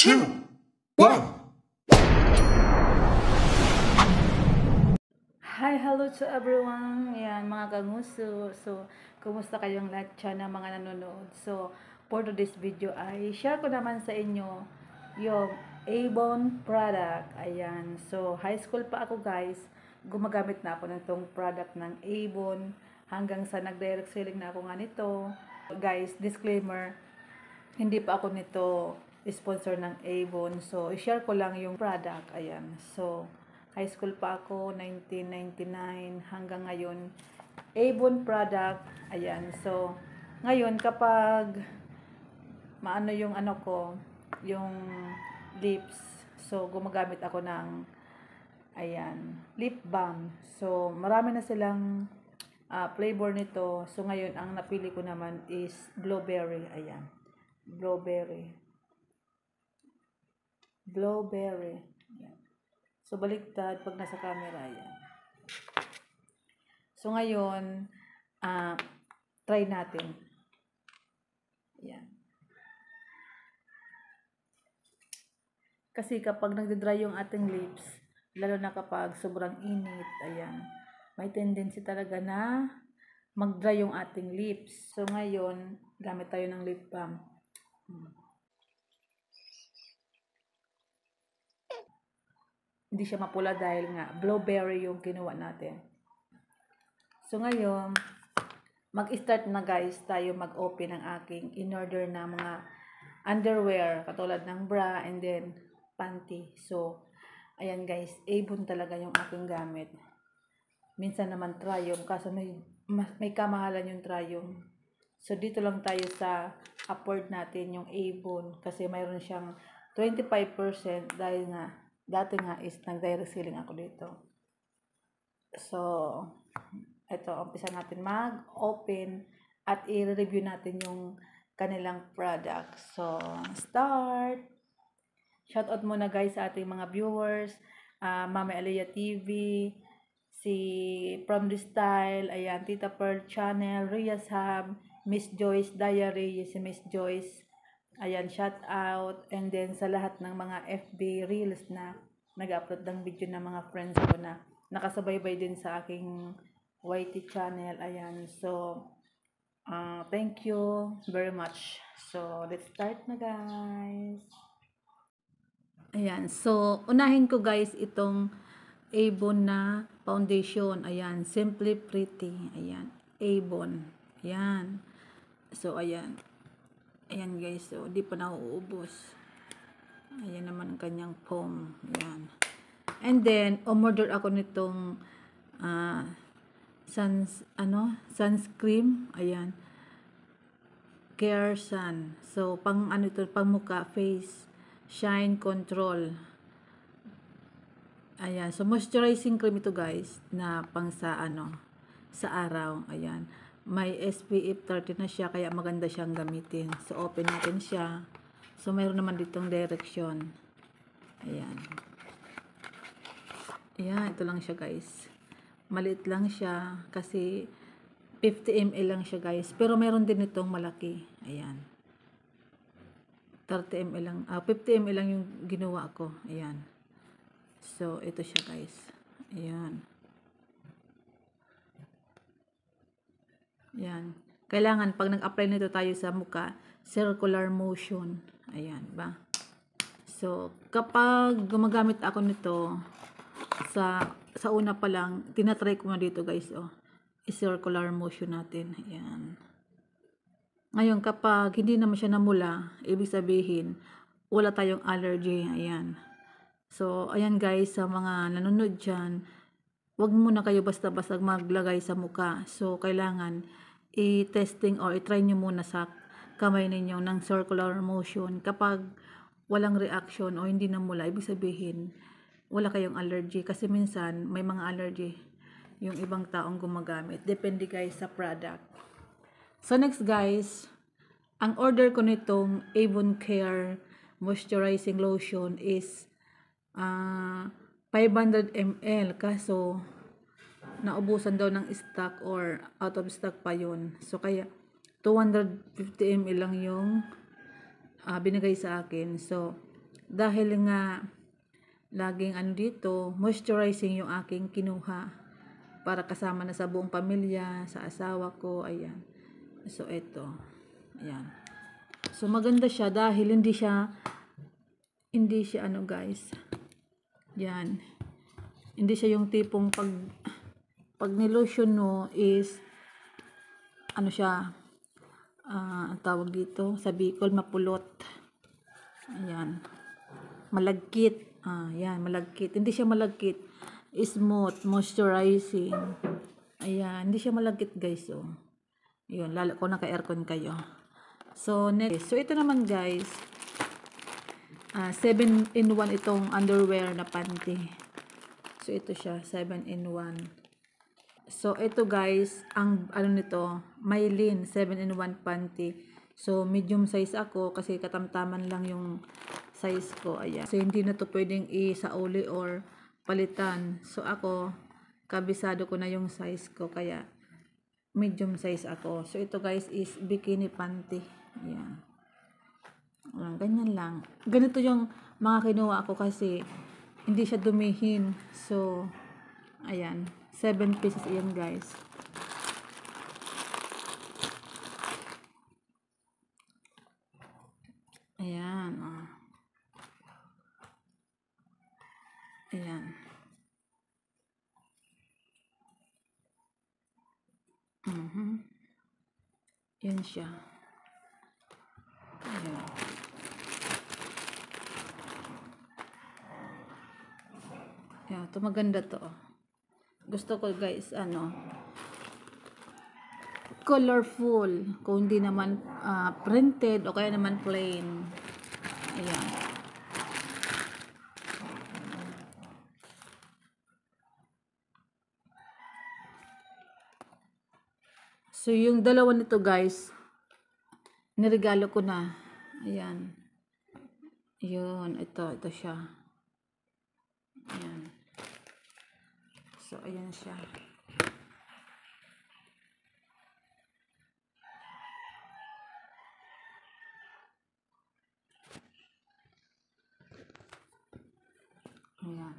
2, 1. Hi, hello to everyone. Yan, mga kanguso. So, kumusta kayong lahat dyan ng mga nanonood? So, for today's video ay share ko naman sa inyo yung Avon product. Ayan. So, high school pa ako guys. Gumagamit na ako ng tong product ng Avon. Hanggang sa nag-direct selling na ako nga nito. Guys, disclaimer. Hindi pa ako nito sponsor ng Avon. So, i-share ko lang yung product. Ayan. So, high school pa ako, 1999 hanggang ngayon. Avon product. Ayan. So, ngayon kapag maano yung ano ko, yung lips. So, gumagamit ako ng ayan, lip balm. So, marami na silang flavor nito. So, ngayon, ang napili ko naman is blueberry. Ayan. Blueberry. Blueberry. Ayan. So, baliktad pag nasa camera. Ayan. So, ngayon, try natin. Ayan. Kasi kapag nagde-dry yung ating lips, lalo na kapag sobrang init, ayan, may tendency talaga na mag-dry yung ating lips. So, ngayon, gamit tayo ng lip balm. Hindi siya mapula dahil nga blueberry yung kinuha natin. So, ngayon, mag-start na guys tayo mag-open ng aking in-order na mga underwear, katulad ng bra and then panty. So, ayan guys, Avon talaga yung aking gamit. Minsan naman Triumph, kaso may kamahalan yung Triumph. So, dito lang tayo sa afford natin yung Avon kasi mayroon siyang 25% dahil nga, dati nga is nag-direct selling ako dito. So, ito, umpisa natin mag-open at i-review natin yung kanilang product. So, start! Shoutout muna guys sa ating mga viewers, Mama Aliyah TV, si From The Style, ayan, Tita Pearl Channel, Ria's Hub, Miss Joyce Diary, si Miss Joyce, ayan, shoutout, and then sa lahat ng mga FB Reels na nag-upload ng video ng mga friends ko na nakasubaybay din sa aking YT channel, ayan, so, thank you very much. So, let's start na guys. Ayan, so, unahin ko guys itong Avon na foundation. Ayan, Simply Pretty. Ayan, Avon. Ayan. So, ayan. Ayan guys, so, di pa nauubos. Ayan naman ang kanyang foam. Ayan. And then, umorder ako nitong sunscreen. Ayan. Care Sun. So, pang ano ito, pang mukha, face. Shine Control. Ayan. So, moisturizing cream ito guys, na pang sa ano, sa araw. Ayan. May SPF 30 na siya, kaya maganda siyang gamitin. So, open natin siya. So, mayroon naman ditong direction. Ayan. Ayan, ito lang siya guys. Maliit lang siya, kasi 50 ml lang siya guys. Pero mayroon din itong malaki. Ayan. 30 ml lang, 50 ml lang yung ginawa ko. Ayan. So, ito siya guys. Ayan. Ayan. Kailangan, pag nag-apply nito tayo sa mukha, circular motion. Ayan, ba? So, kapag gumagamit ako nito, sa una pa lang, tinatry ko na dito guys, oh. I-circular motion natin. Ayan. Ngayon, kapag hindi naman siya namula, ibig sabihin, wala tayong allergy. Ayan. So, ayan guys, sa mga nanonood dyan, wag muna kayo basta-basta maglagay sa mukha. So, kailangan i-testing or i-try nyo muna sa kamay ninyo ng circular motion. Kapag walang reaction o hindi namula, ibig sabihin, wala kayong allergy. Kasi minsan, may mga allergy yung ibang taong gumagamit. Depende guys sa product. So, next guys, ang order ko nitong Avon Care Moisturizing Lotion is 500 ml. Kaso, naubusan daw ng stock or out of stock pa yun. So, kaya 250 ml lang yung binigay sa akin. So, Dahil nga laging ano dito, moisturizing yung aking kinuha para kasama na sa buong pamilya, sa asawa ko, ayan. So ito, ayan. So maganda siya dahil hindi siya ano guys, yan, hindi siya yung tipong pag nilotion mo is ano siya, ang tawag dito sa Bicol, mapulot. Ayan, malagkit. Yan, malagkit. Hindi siya malagkit, smooth, moisturizing. Ayan, hindi siya malagkit guys. So yun, lalo ko naka-aircon kayo. So next, so ito naman guys, 7-in-1 itong underwear na panty. So ito siya, 7-in-1. So ito guys, ang ano nito, Mylene 7-in-1 panty. So medium size ako kasi katamtaman lang yung size ko. Ayan. So hindi na to pwedeng isauli or palitan. So ako, kabisado ko na yung size ko kaya medium size ako. So ito guys is bikini panty. Ayan. Ganyan lang. Ganito yung mga kinuha ko kasi hindi siya dumihin. So ayan, 7 pieces yan guys. Ayan, ayan. Yan siya. Ayan. Ayan, ito maganda to. Gusto ko guys, colorful. Kung hindi naman printed o kaya naman plain. Ayan. So yung dalawa nito guys, niregalo ko na. Ayan. Yun, ito siya. Ayan. So ayan siya. Ayan.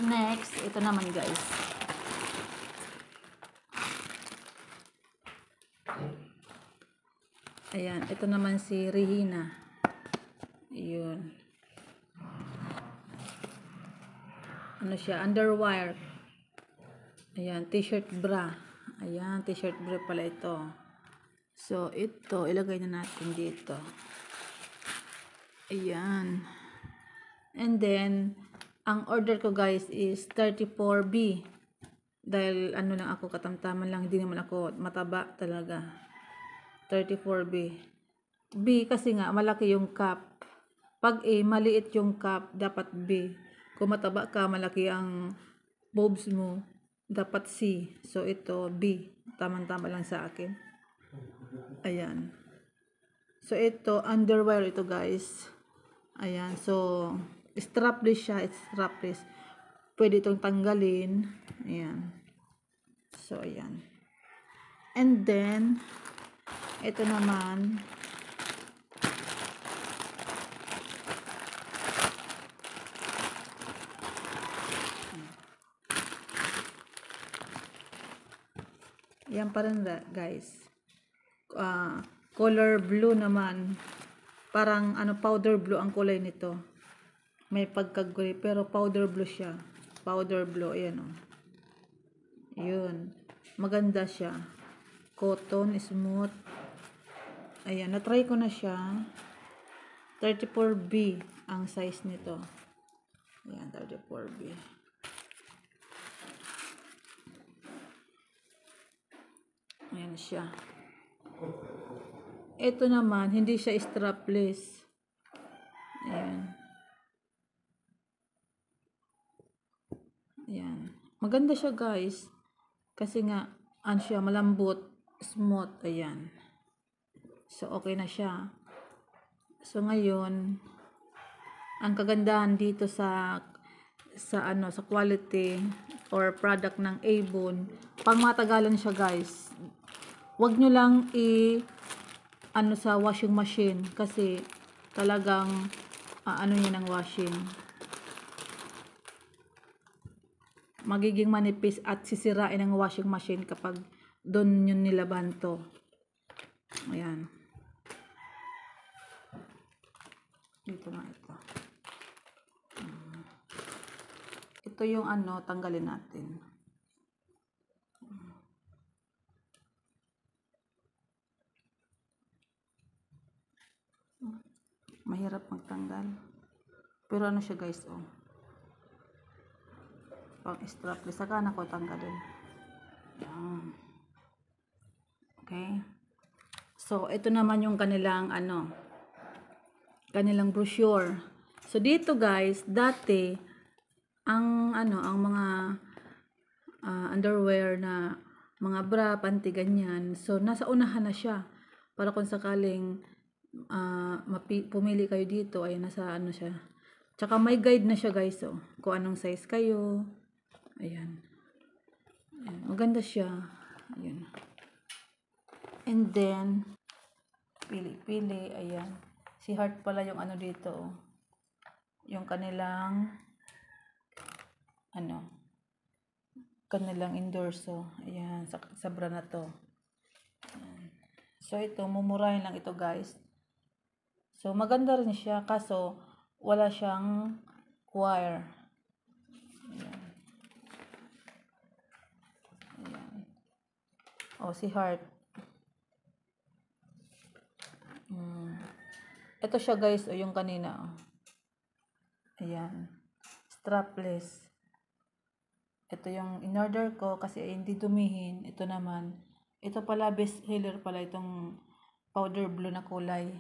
Next, ito naman guys. Ayan, ito naman si Regina. Ayun. Ano siya? Underwire. Ayan, t-shirt bra. Ayan, t-shirt bra pala ito. So, ito, ilagay na natin dito. Ayan. And then, ang order ko guys is 34B. Dahil ano lang ako, katamtaman lang, hindi naman ako mataba talaga. 34B. B kasi nga, malaki yung cup. Pag A, maliit yung cup, dapat B. Kung mataba ka, malaki ang boobs mo, dapat C. So, ito, B. Tamang-tama lang sa akin. Ayan. So, ito, underwear ito guys. Ayan. So, strapless siya. It's strapless. Pwede itong tanggalin. Ayan. So, ayan. And then, ito naman, yan pa rin guys. Color blue naman. Parang powder blue ang kulay nito. May pagka-gray pero powder blue siya. Powder blue, ayan o. Yun. Maganda siya. Cotton, smooth. Ayan, na-try ko na siya. 34B ang size nito. Ayan, 34B. Ayan siya. Ito naman, hindi siya strapless. Ayan. Ayan. Maganda siya guys. Kasi nga, siya, malambot, smooth. Ayan. So, okay na siya. So, ngayon, ang kagandahan dito sa quality or product ng Avon, pang matagalan siya guys. Wag nyo lang sa washing machine kasi talagang ano niya ng washing. Magiging manipis at sisirain ng washing machine kapag doon yun nilaban to. Ayan. Dito nga ito. Ito yung ano, tanggalin natin. Mahirap magtanggal. Pero ano siya guys, oh. Pang strapless. Saka na ko tanggalin. Ayan. Okay. So, ito naman yung kanilang ano, kanilang brochure. So, dito guys, dati, ang ano, ang mga underwear na mga bra, panty, ganyan. So, nasa unahan na siya. Para kung sakaling pumili kayo dito, ay nasa ano siya. Tsaka may guide na siya guys, oh. Kung anong size kayo. Ayan. Ayan. Maganda siya. Ayan. And then, pili-pili. Ayan. Si Heart pala yung ano dito, oh. Yung kanilang ano, kanilang endorso. Ayan, sa bra na to. Ayan. So, ito, mumurahin lang ito, guys. So, maganda rin siya, kaso, wala siyang wire. Ayan. Ayan. O, si Heart. Ito siya, guys, o, yung kanina, o. Ayan. Strapless. Ito yung in-order ko kasi hindi dumihin. Ito naman. Ito pala best seller pala itong powder blue na kulay.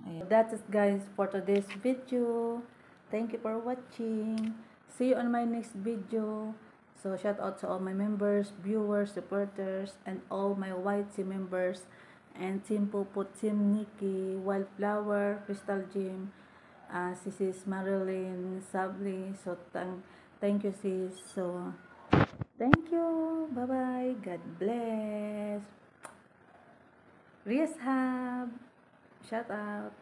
Ayan. That's it guys for today's video. Thank you for watching. See you on my next video. So shout out to all my members, viewers, supporters, and all my YT members. And Team Pupo, Team Nikki, Wildflower, Crystal Gym, sis Marilyn, Sabli. So thank you sis. So thank you. Bye-bye. God bless. Rias Hub. Shout out.